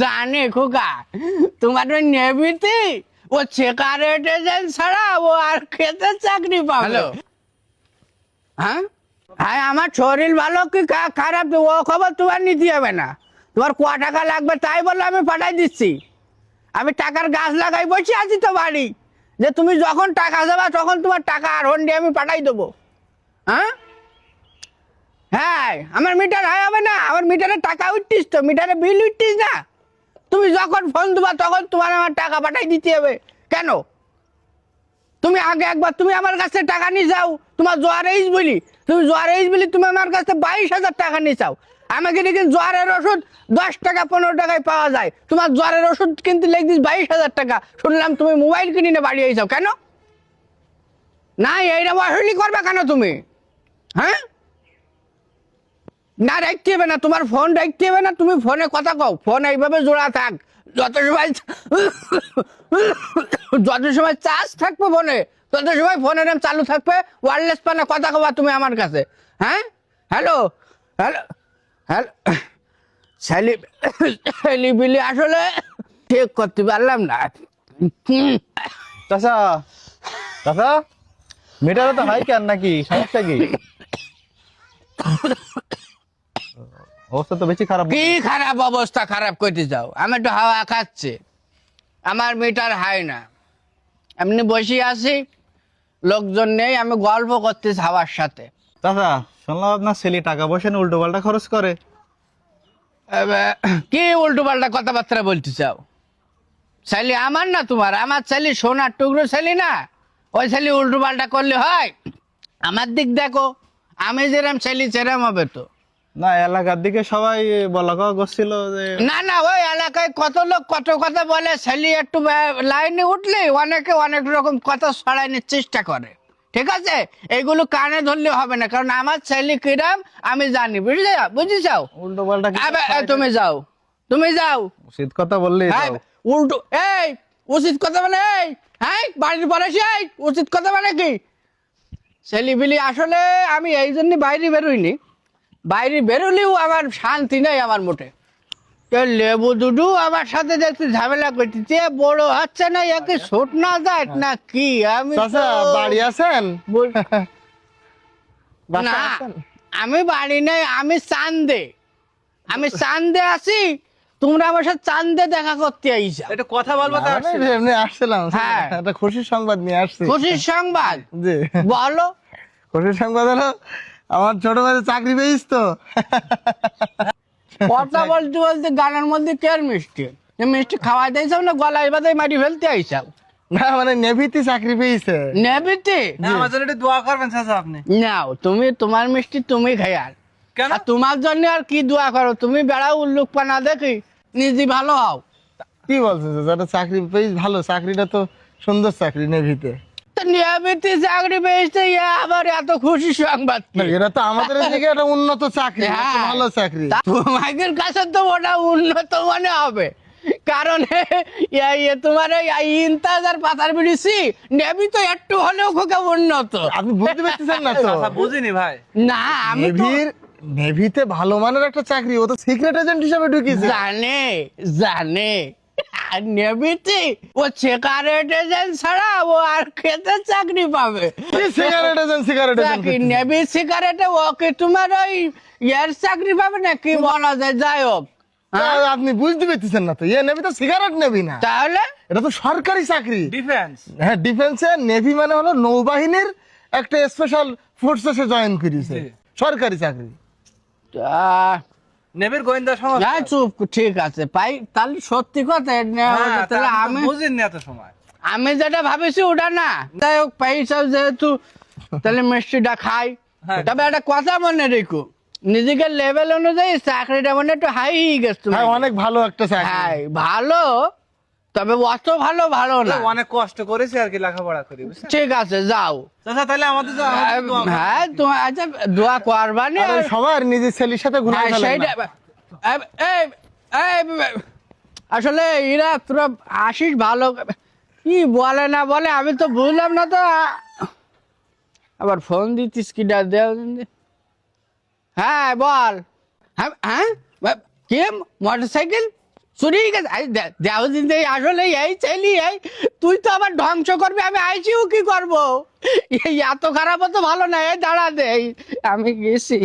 জানি খোকা, তোমার ওই নেভিতে ও সিগারেট এজেন্ট ছাড়া ও আর খেতে চাকরি পাবে। হ্যাঁ হ্যাঁ, আমার শরীর ভালো কি খারাপ ও খবর তোমার নিতে হবে না। তোমার ক টাকা লাগবে তাই বলে আমি পাঠাই দিচ্ছি। আমি টাকার গাছ লাগাই বসে আছি তো বাড়ি, যে তুমি যখন টাকা দেবা তখন তোমার টাকা আর হন্ডে আমি পাঠাই দেবো। হ্যাঁ হ্যাঁ, আমার মিটার হাই হবে না, আমার মিটারে টাকা উঠতিস তো, মিটারে বিল উঠতিস না। তুমি যখন ফোন দেবা তখন তোমার আমার টাকা পাঠাই দিতে হবে। কেন? তুমি আগে একবার তুমি আমার কাছে টাকা নিয়ে যাও, তোমার জ্বর এইস বলি, তুমি জ্বর এইস বলি তুমি আমার কাছে 22,000 টাকা নিয়ে যাও। আমাকে দেখি জ্বরের ওষুধ 10 টাকা 15 টাকায় পাওয়া যায়, তোমার জ্বরের ওষুধ কিনতে লেগেছিস 22,000 টাকা। শুনলাম তুমি মোবাইল কিনে নিয়ে বাড়ি আইসাও, কেন? না এইরকম আসলি করবে কেন তুমি? হ্যাঁ না, রাখতে হবে না, তোমার ফোন রাখতে হবে না, তুমি ফোনে কথা কও, ফোন এইভাবে জোড়া থাক, যত সময় চার্জ থাকবে ফোনে তত সময় ফোনের চালু থাকবে, ওয়্যারলেস পানে কথা কবা তুমি আমার কাছে। হ্যাঁ হ্যালো হ্যালো হ্যালো, ছেলি বিলি আসলে ঠিক করতে পারলাম না। চাচা চাচা, মিটারে তো হাই কেন নাকি, সমস্যা কি? অবস্থা তো বেশি খারাপ। কি খারাপ অবস্থা খারাপ করতে যাও? আমি একটু হাওয়া খাচ্ছে, আমার মিটার হাই না, এমনি বসে আছি, লোকজন নেই, আমি গল্প করতেছি হাওয়ার সাথে। চাচা শুনলাম আপনার ছেলে টাকা পয়সা নিয়ে উল্টো পাল্টা খরচ করে। কি উল্টো পাল্টা কথাবার্তা বলতে চাও? ছেলে আমার না তোমার? আমার ছেলে সোনার টুকরো ছেলে না, ওই ছেলে উল্টো পাল্টা করলে হয়? আমার দিক দেখো, আমি যেরম ছেলে সেরম হবে তো। না, এলাকার দিকে সবাই বলা কওয়া করছিল যে না না, ওই এলাকায় কত লোক কত কথা বলে, ছেলে একটু লাইনে উঠলে অনেকে অনেক রকম কথা ছড়ানোর চেষ্টা করে। ঠিক আছে, এগুলো কানে ধরলে হবে না, কারণ আমার ছেলে কিরাম আমি জানি, বুঝেছো? উল্টো পাল্টা তুমি যাও, তুমি যাও। উচিত কথা বললি হ্যাঁ, উল্টো এই উচিত কথা মানে এই, হ্যাঁ বাড়ির পরে সেই উচিত কথা মানে কি? ছেলিবিলি আসলে আমি এই জন্য বাইরে বেরোইনি, বাইরে বেরোলেও আমার শান্তি নেই আমার মোটে। লেবু দুডু আমার সাথে দেখতে ঝামেলা করতেছে, বড় হচ্ছে না, একে ছোট না যায় না কি? আমি চাচা বাড়ি আছেন? না, আমি বাড়ি নেই, আমি চান্দে, আমি চান্দে আছি। তোমরা আমার সাথে চান্দে দেখা করতে আইসা, এটা কথা বলবো তো এমনি আসছিলাম, হ্যাঁ। একটা খুশির সংবাদ নিয়ে আসছি। খুশির সংবাদ? জি, বলো। খুশির সংবাদ হলো আমার ছোট ভাই চাকরি পেয়েছ তো। কথা বলতে বলতে গানের মধ্যে কেয়ার মিষ্টি, মিষ্টি খাওয়া দিয়েছাও না গলায় বাদায় মারি ফেলতে আইসাও? না মানে নেভিতে চাকরি পেয়েছে। নেবিতে? আমার জন্য একটু দোয়া করবেন চাচা আপনি। নাও তুমি, তোমার মিষ্টি তুমি খাইয়ার, কেন? আর তোমার জন্য আর কি দোয়া করো? তুমি বেড়াও উল্লুক পানা দেখি, নিজে ভালো হও। কি বলছো চাচা, চাকরি পেয়েছ ভালো, চাকরিটা তো সুন্দর চাকরি নেভিতে। নিয়মিত চাকরি পেয়েছে, আবার এত খুশি সংবাদ কি? না, এটা তো আমাদের এদিকে একটা উন্নত চাকরি, একটা হ্যাঁ। ভালো চাকরি। তোমাদের কাছে তো ওটা উন্নত মনে হবে, কারণ তোমার এই ইন্তাজ আর পাতার বিড়িছি নেবি তো একটু হলেও খোকা উন্নত। আপনি বুঝতে পারতেছেন না তো? চাচা বুঝিনি ভাই। না আমি তো নেভিতে ভালো মানের একটা চাকরি, ও তো সিক্রেট এজেন্ট হিসেবে ঢুকিয়েছে। জানে জানে, আর নেবিতে ও সিগারেট এজেন্ট ছাড়া ও আর খেতে চাকরি পাবে। সিগারেট এজেন্ট, সিগারেট চাকরি এজেন্ট। নেবি সিগারেটে ওকে তোমার ওই ইয়ার চাকরি পাবে না কি বলা যায়, যাই হোক। আপনি বুঝতে পারতেছেন না তো, নেভি তো সিগারেট নেভি না, তাহলে এটা তো সরকারি চাকরি। ডিফেন্স। হ্যাঁ, ডিফেন্সে নেভি মানে হলো নৌবাহিনীর একটা স্পেশাল ফোর্সে সে জয়েন করেছে, সরকারি চাকরি। নেবের গোয়েন্দা সংস্থা। চুপ, ঠিক আছে পাই, তাহলে সত্যি কথা হ্যাঁ, তাহলে তা আমি বুঝিনি এত সময়। আমি যেটা ভাবেছি ওটা না, যাই হোক পয়সা যেহেতু তাহলে মিষ্টিটা খাই। হ্যাঁ। তবে একটা কথা মনে রেখো, নিজেকে লেভেল অনুযায়ী চাকরিটা মানে একটু হাই গেছে। হ্যাঁ, অনেক ভালো একটা চাকরি। হ্যাঁ ভালো, তবে অত ভালো ভালো না। অনেক কষ্ট করেছি আর কি লেখাপড়া করি, বুঝছেন? ঠিক আছে যাও। চাচা তাহলে আমাদের হ্যাঁ তোমার আচ্ছা দোয়া করবানি। আর সবার নিজের ছেলের সাথে ঘুরে হ্যাঁ, সেইটা আসলে এরা তোরা আসিস ভালো, কি বলে না বলে আমি তো বুঝলাম না তো। আবার ফোন দিতিস কি দেও? হ্যাঁ বল। হ্যাঁ হ্যাঁ, কি মোটর সাইকেল? চুরি গেছে দেও দিন আসলে এই ছেলি এই তুই তো আবার ধ্বংস করবি, আমি আইছিও কি করবো? এই এত খারাপ তো ভালো না, এই দাঁড়া দে, আমি গেছি।